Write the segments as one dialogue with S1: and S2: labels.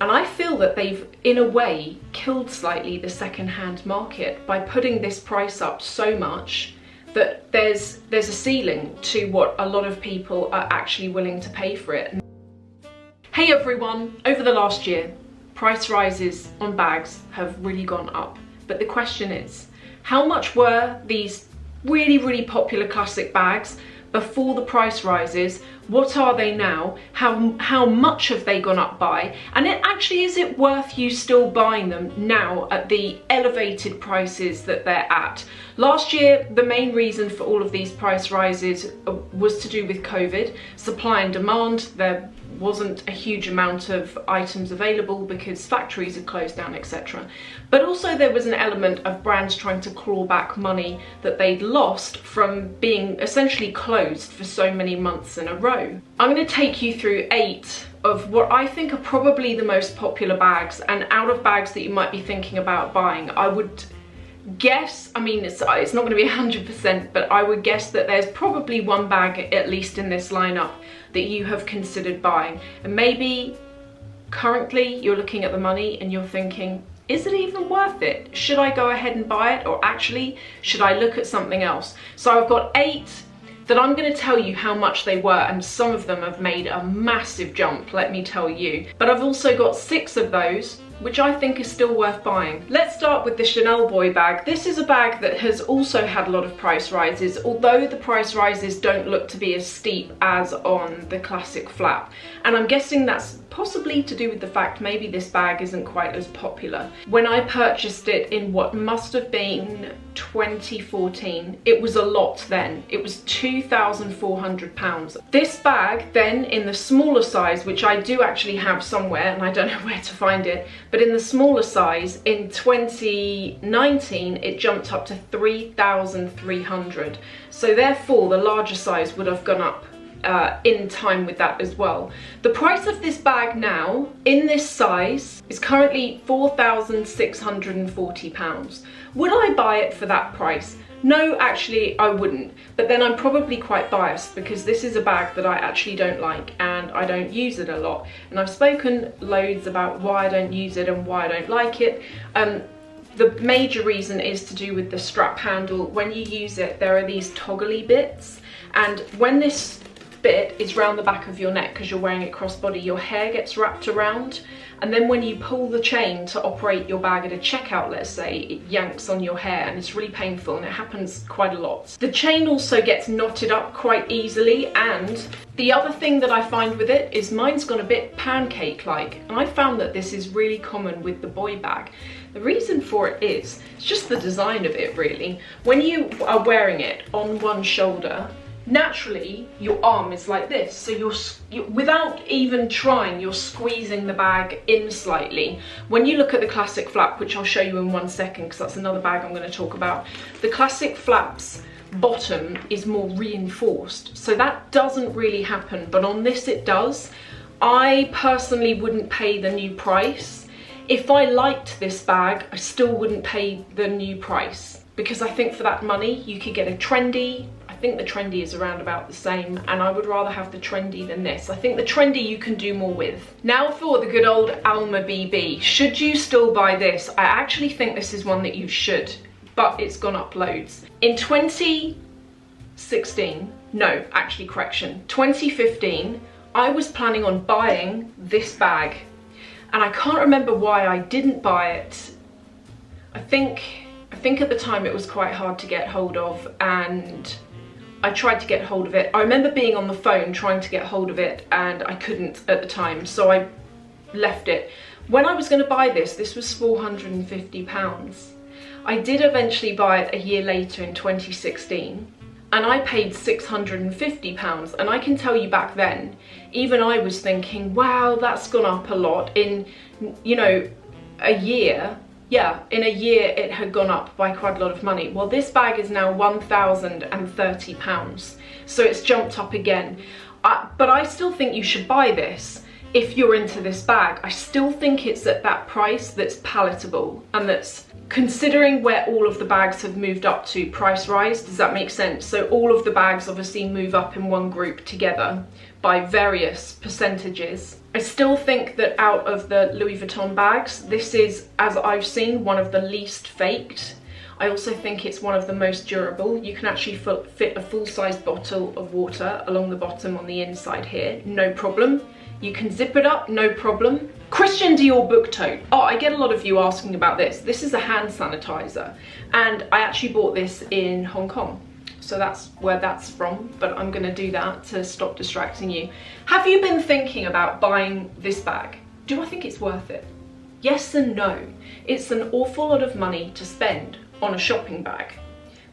S1: And I feel that they've, in a way, killed slightly the second-hand market by putting this price up so much that there's a ceiling to what a lot of people are actually willing to pay for it. Hey everyone, over the last year, price rises on bags have really gone up. But the question is, how much were these really popular classic bags before the price rises? What are they now? How much have they gone up by? And is it worth you still buying them now at the elevated prices that they're at? Last year, the main reason for all of these price rises was to do with COVID, supply and demand. There wasn't a huge amount of items available because factories had closed down, etc. But also there was an element of brands trying to claw back money that they'd lost from being essentially closed for so many months in a row. I'm going to take you through 8 of what I think are probably the most popular bags, and out of bags that you might be thinking about buying, I would guess, it's not going to be 100%, but I would guess that there's probably one bag, at least in this lineup, that you have considered buying. And maybe currently you're looking at the money and you're thinking, is it even worth it? Should I go ahead and buy it? Or actually, should I look at something else? So I've got 8 that I'm going to tell you how much they were, and some of them have made a massive jump, let me tell you. But I've also got 6 of those which I think is still worth buying. Let's start with the Chanel Boy bag. This is a bag that has also had a lot of price rises, although the price rises don't look to be as steep as on the classic flap. And I'm guessing that's possibly to do with the fact maybe this bag isn't quite as popular. When I purchased it in what must have been 2014, it was a lot then. It was £2,400. This bag then in the smaller size, which I do actually have somewhere and I don't know where to find it, but in the smaller size in 2019 it jumped up to 3,300. So therefore the larger size would have gone up in time with that as well. The price of this bag now in this size is currently £4,640. Would I buy it for that price? No, actually I wouldn't, but then I'm probably quite biased because this is a bag that I actually don't like and I don't use it a lot, and I've spoken loads about why I don't use it and why I don't like it. The major reason is to do with the strap handle. When you use it, there are these toggly bits, and when this bit is round the back of your neck because you're wearing it crossbody, your hair gets wrapped around, and then when you pull the chain to operate your bag at a checkout, let's say, it yanks on your hair and it's really painful, and it happens quite a lot. The chain also gets knotted up quite easily, and the other thing that I find with it is mine's gone a bit pancake-like, and I found that this is really common with the boy bag. The reason for it is, it's just the design of it really. When you are wearing it on one shoulder, naturally your arm is like this, so you're without even trying, you're squeezing the bag in slightly. When you look at the classic flap, which I'll show you in 1 second because that's another bag I'm going to talk about, the classic flap's bottom is more reinforced, so that doesn't really happen, but on this it does. I personally wouldn't pay the new price. If I liked this bag, I still wouldn't pay the new price, because I think for that money you could get a trendy. I think the trendy is around about the same, and I would rather have the trendy than this. I think the trendy you can do more with. Now for the good old Alma BB. Should you still buy this? I actually think this is one that you should, but it's gone up loads. In 2015, I was planning on buying this bag, and I can't remember why I didn't buy it. I think at the time it was quite hard to get hold of, and I tried to get hold of it. I remember being on the phone trying to get hold of it and I couldn't at the time, so I left it. When I was going to buy this was £450. I did eventually buy it a year later in 2016, and I paid £650, and I can tell you back then, even I was thinking, wow, that's gone up a lot in, you know, a year. Yeah, in a year it had gone up by quite a lot of money. Well, this bag is now £1,030, so it's jumped up again. But I still think you should buy this if you're into this bag. I still think it's at that price that's palatable, and that's, considering where all of the bags have moved up to price rise, does that make sense? So all of the bags obviously move up in one group together by various percentages. I still think that out of the Louis Vuitton bags, this is, as I've seen, one of the least faked. I also think it's one of the most durable. You can actually fit a full-size bottle of water along the bottom on the inside here, no problem. You can zip it up, no problem. Christian Dior book tote. Oh, I get a lot of you asking about this. This is a hand sanitizer, and I actually bought this in Hong Kong. So that's where that's from, but I'm gonna do that to stop distracting you. Have you been thinking about buying this bag? Do I think it's worth it? Yes and no. It's an awful lot of money to spend on a shopping bag.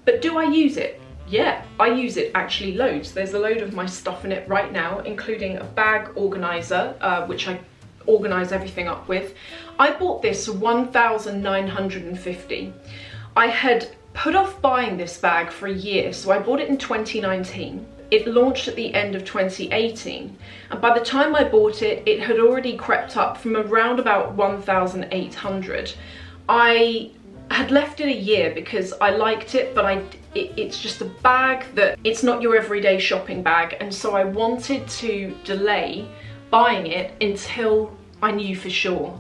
S1: But do I use it? Yeah, I use it actually loads. There's a load of my stuff in it right now, including a bag organizer, which I organize everything up with. I bought this for $1,950. I had put off buying this bag for a year, so I bought it in 2019. It launched at the end of 2018, and by the time I bought it, it had already crept up from around about 1,800. I had left it a year because I liked it, but it's just a bag that it's not your everyday shopping bag, and so I wanted to delay buying it until I knew for sure.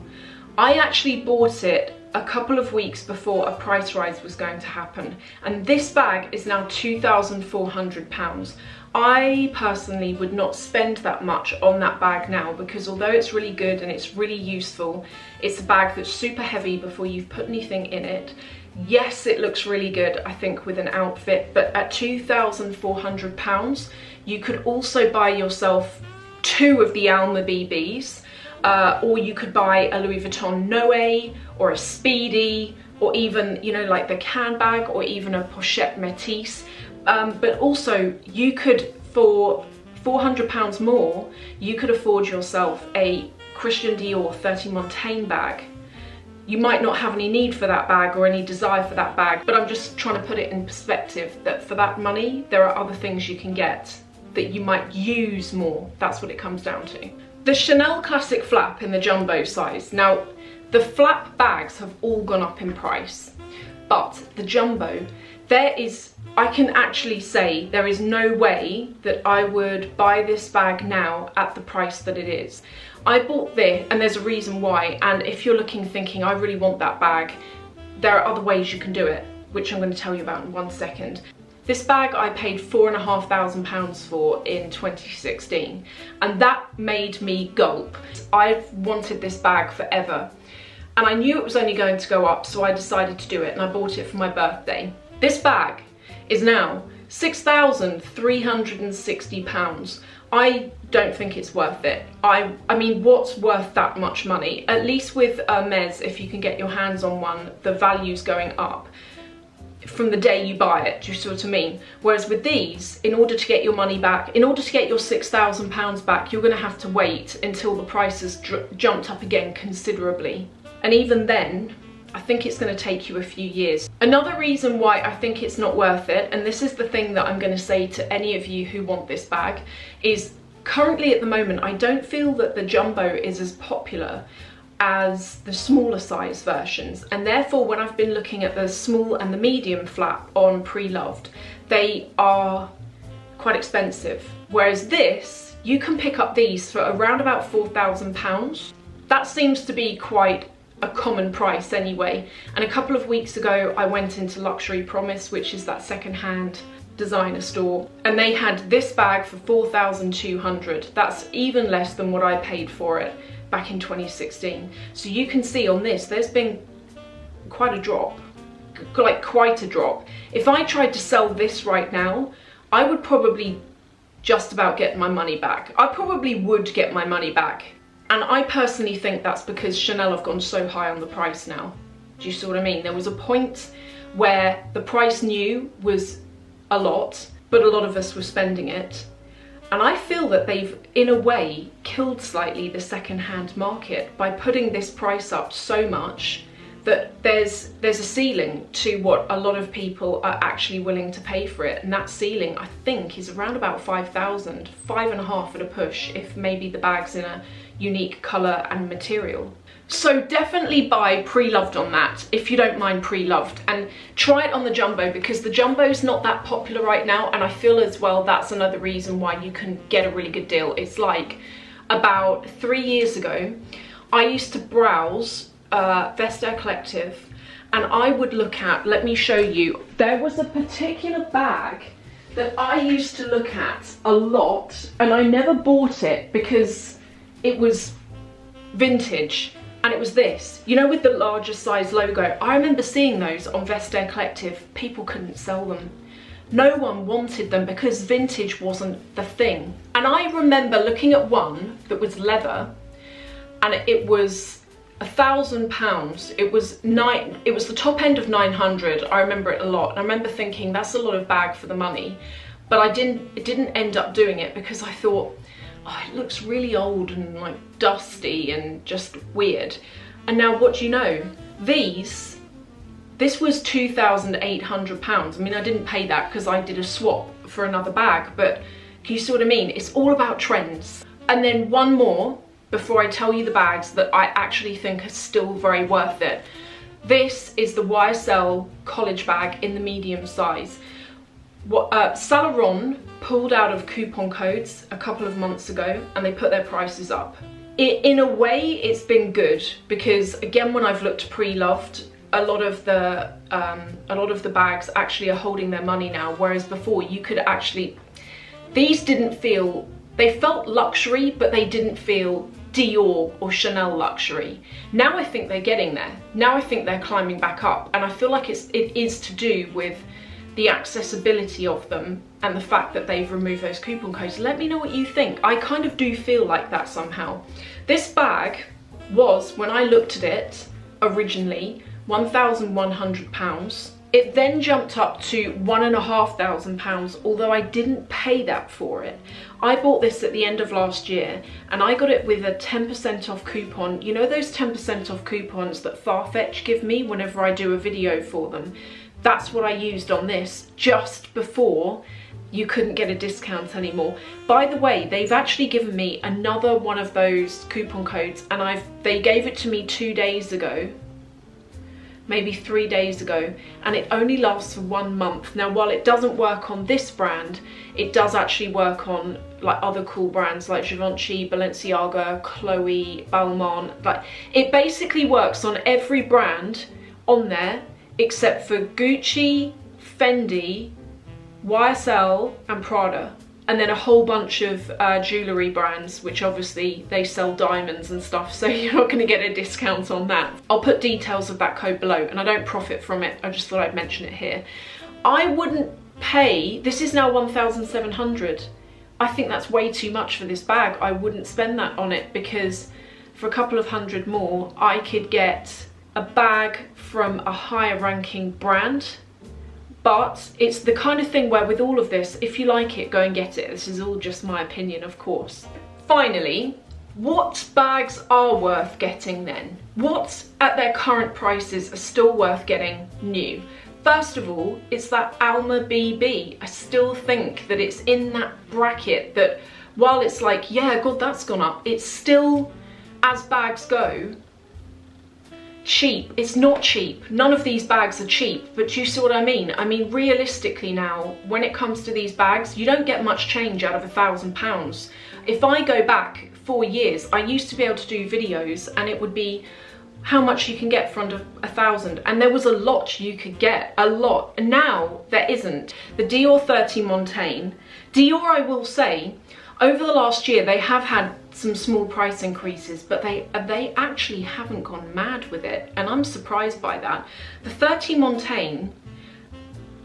S1: I actually bought it a couple of weeks before a price rise was going to happen, and this bag is now £2,400. I personally would not spend that much on that bag now, because although it's really good and it's really useful, it's a bag that's super heavy before you've put anything in it. Yes, it looks really good, I think, with an outfit, but at £2,400, you could also buy yourself 2 of the Alma BBs, or you could buy a Louis Vuitton Noe or a Speedy, or even, you know, like the can bag, or even a Pochette Métis. But also you could, for £400 more, you could afford yourself a Christian Dior 30 Montaigne bag. You might not have any need for that bag or any desire for that bag, but I'm just trying to put it in perspective that for that money, there are other things you can get that you might use more. That's what it comes down to. The Chanel Classic Flap in the jumbo size. Now, the flap bags have all gone up in price, but the jumbo, I can actually say there is no way that I would buy this bag now at the price that it is. I bought this, and there's a reason why, and if you're thinking, I really want that bag, there are other ways you can do it, which I'm going to tell you about in 1 second. This bag I paid £4,500 for in 2016, and that made me gulp. I've wanted this bag forever, and I knew it was only going to go up, so I decided to do it, and I bought it for my birthday. This bag is now £6,360. I don't think it's worth it. I mean, what's worth that much money? At least with Hermes, if you can get your hands on one, the value's going up from the day you buy it, do you see what I mean? Whereas with these, in order to get your money back, in order to get your £6,000 back, you're going to have to wait until the price has jumped up again considerably. And even then, I think it's going to take you a few years. Another reason why I think it's not worth it, and this is the thing that I'm going to say to any of you who want this bag, is currently at the moment, I don't feel that the jumbo is as popular as the smaller size versions, and therefore when I've been looking at the small and the medium flap on Pre-Loved, they are quite expensive. Whereas this, you can pick up these for around about £4,000. That seems to be quite a common price anyway. And a couple of weeks ago I went into Luxury Promise, which is that second-hand designer store, and they had this bag for £4,200. That's even less than what I paid for it back in 2016. So you can see on this, there's been quite a drop, like quite a drop. If I tried to sell this right now, I would probably just about get my money back. I probably would get my money back. And I personally think that's because Chanel have gone so high on the price now. Do you see what I mean? There was a point where the price new was a lot, but a lot of us were spending it. And I feel that they've, in a way, killed slightly the second-hand market by putting this price up so much that there's a ceiling to what a lot of people are actually willing to pay for it. And that ceiling, I think, is around about 5,000, 5.5 at a push, if maybe the bag's in a unique colour and material. So definitely buy Pre-Loved on that, if you don't mind Pre-Loved, and try it on the jumbo, because the jumbo's not that popular right now, and I feel as well that's another reason why you can get a really good deal. It's like about 3 years ago, I used to browse Vestiaire Collective, and I would look at, let me show you, there was a particular bag that I used to look at a lot, and I never bought it because it was vintage, and it was this, you know, with the larger size logo. I remember seeing those on Vestiaire Collective. People couldn't sell them. No one wanted them because vintage wasn't the thing. And I remember looking at one that was leather, and it was £1,000. It was the top end of 900. I remember it a lot. And I remember thinking that's a lot of bag for the money, but it didn't end up doing it because I thought, oh, it looks really old and like dusty and just weird. And now what do you know? This was £2,800. I mean, I didn't pay that because I did a swap for another bag, but can you see what I mean? It's all about trends. And then one more before I tell you the bags that I actually think are still very worth it. This is the YSL college bag in the medium size. Saint Laurent pulled out of coupon codes a couple of months ago, and they put their prices up. In a way, it's been good because, again, when I've looked pre-loved, a lot of the bags actually are holding their money now, whereas before you could actually, these didn't feel, they felt luxury, but they didn't feel Dior or Chanel luxury. Now I think they're getting there. Now I think they're climbing back up, and I feel like it is to do with the accessibility of them and the fact that they've removed those coupon codes. Let me know what you think. I kind of do feel like that somehow. This bag was, when I looked at it originally, £1,100. It then jumped up to £1,500, although I didn't pay that for it. I bought this at the end of last year, and I got it with a 10% off coupon. You know those 10% off coupons that Farfetch give me whenever I do a video for them? That's what I used on this just before you couldn't get a discount anymore. By the way, they've actually given me another one of those coupon codes, and they gave it to me 2 days ago, maybe 3 days ago, and it only lasts for 1 month. Now, while it doesn't work on this brand, it does actually work on like other cool brands like Givenchy, Balenciaga, Chloe, Balmain. Like, it basically works on every brand on there except for Gucci, Fendi, YSL and Prada, and then a whole bunch of jewellery brands, which obviously they sell diamonds and stuff, so you're not going to get a discount on that. I'll put details of that code below, and I don't profit from it, I just thought I'd mention it here. I wouldn't pay, this is now 1,700. I think that's way too much for this bag. I wouldn't spend that on it, because for a couple of hundred more I could get a bag from a higher ranking brand. But it's the kind of thing where with all of this, if you like it, go and get it. This is all just my opinion, of course. Finally, what bags are worth getting then? What at their current prices are still worth getting new? First of all, it's that Alma BB. I still think that it's in that bracket that while it's like, yeah, God, that's gone up, it's still, as bags go, cheap. It's not cheap. None of these bags are cheap, but you see what I mean? I mean, realistically now, when it comes to these bags, you don't get much change out of £1,000. If I go back 4 years, I used to be able to do videos and it would be how much you can get for under 1,000, and there was a lot you could get, a lot. And now there isn't. The Dior 30 Montaigne. Dior, I will say, over the last year, they have had some small price increases, but they actually haven't gone mad with it, and I'm surprised by that. The 30 Montaigne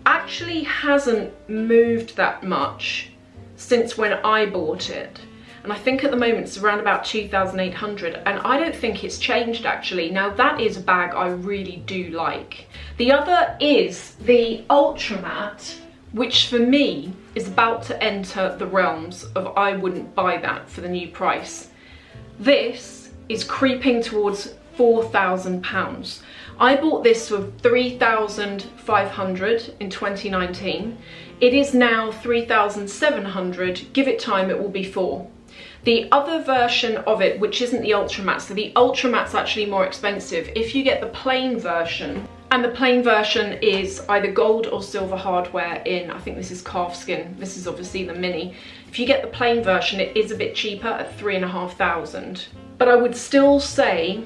S1: actually hasn't moved that much since when I bought it, and I think at the moment it's around about 2,800, and I don't think it's changed actually. Now that is a bag I really do like. The other is the Ultra Matte, which for me is about to enter the realms of I wouldn't buy that for the new price. This is creeping towards £4,000. I bought this for £3,500 in 2019. It is now £3,700. Give it time, it will be £4,000. The other version of it, which isn't the Ultra Matte, so the Ultra Matte's actually more expensive. If you get the plain version, And the plain version is either gold or silver hardware in, I think this is calfskin. This is obviously the mini. If you get the plain version, it is a bit cheaper at 3,500. But I would still say,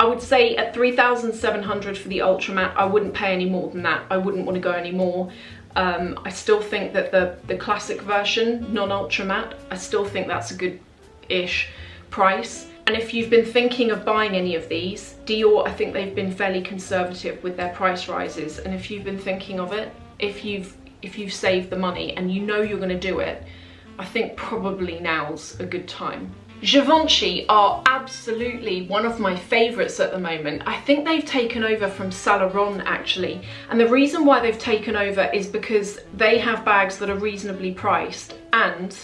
S1: at 3,700 for the ultra matte, I wouldn't pay any more than that. I wouldn't want to go any more. I still think that the classic version, non-ultra matte, I still think that's a good-ish price. And if you've been thinking of buying any of these, Dior, I think they've been fairly conservative with their price rises. And if you've been thinking of it, if you've saved the money and you know you're going to do it, I think probably now's a good time. Givenchy are absolutely one of my favourites at the moment. I think they've taken over from Saint Laurent actually. And the reason why they've taken over is because they have bags that are reasonably priced, and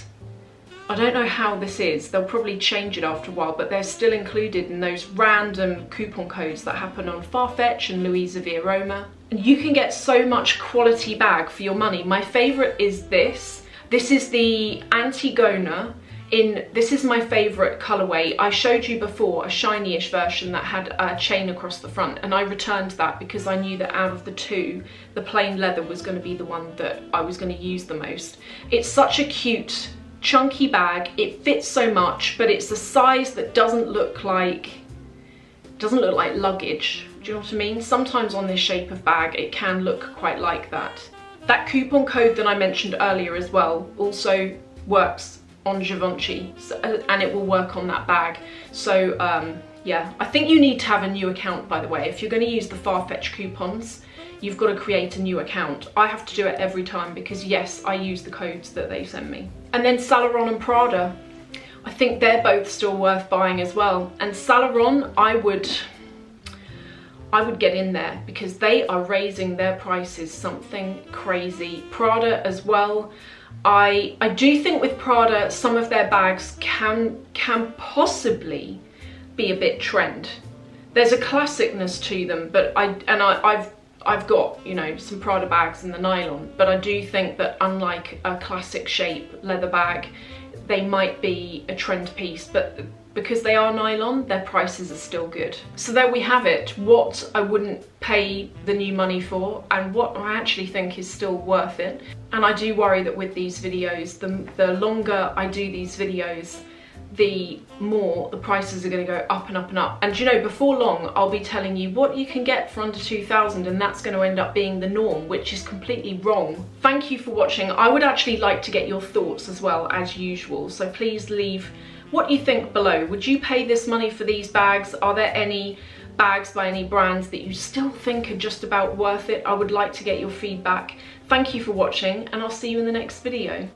S1: I don't know how this is, they'll probably change it after a while, but they're still included in those random coupon codes that happen on Farfetch and Louisa Via Roma. And you can get so much quality bag for your money. My favourite is this. This is the Antigona. This is my favourite colourway. I showed you before a shiny-ish version that had a chain across the front, and I returned that because I knew that out of the two, the plain leather was going to be the one that I was going to use the most. It's such a cute, chunky bag. It fits so much, but it's a size that doesn't look like luggage. Do you know what I mean? Sometimes on this shape of bag, it can look quite like that. That coupon code that I mentioned earlier as well also works on Givenchy, and it will work on that bag. So yeah, I think you need to have a new account, by the way. If you're going to use the Farfetch coupons, you've got to create a new account. I have to do it every time because yes, I use the codes that they send me. And then Saint Laurent and Prada, I think they're both still worth buying as well. And Saint Laurent, I would get in there because they are raising their prices something crazy. Prada as well. I do think with Prada, some of their bags can possibly be a bit trend. There's a classicness to them, but I've got, you know, some Prada bags in the nylon, but I do think that unlike a classic shape leather bag, they might be a trend piece, but because they are nylon, their prices are still good. So there we have it, what I wouldn't pay the new money for and what I actually think is still worth it. And I do worry that with these videos, the longer I do these videos, the more the prices are going to go up and up and up. And you know, before long, I'll be telling you what you can get for under 2,000, and that's going to end up being the norm, which is completely wrong. Thank you for watching. I would actually like to get your thoughts as well, as usual. So please leave what you think below. Would you pay this money for these bags? Are there any bags by any brands that you still think are just about worth it? I would like to get your feedback. Thank you for watching, and I'll see you in the next video.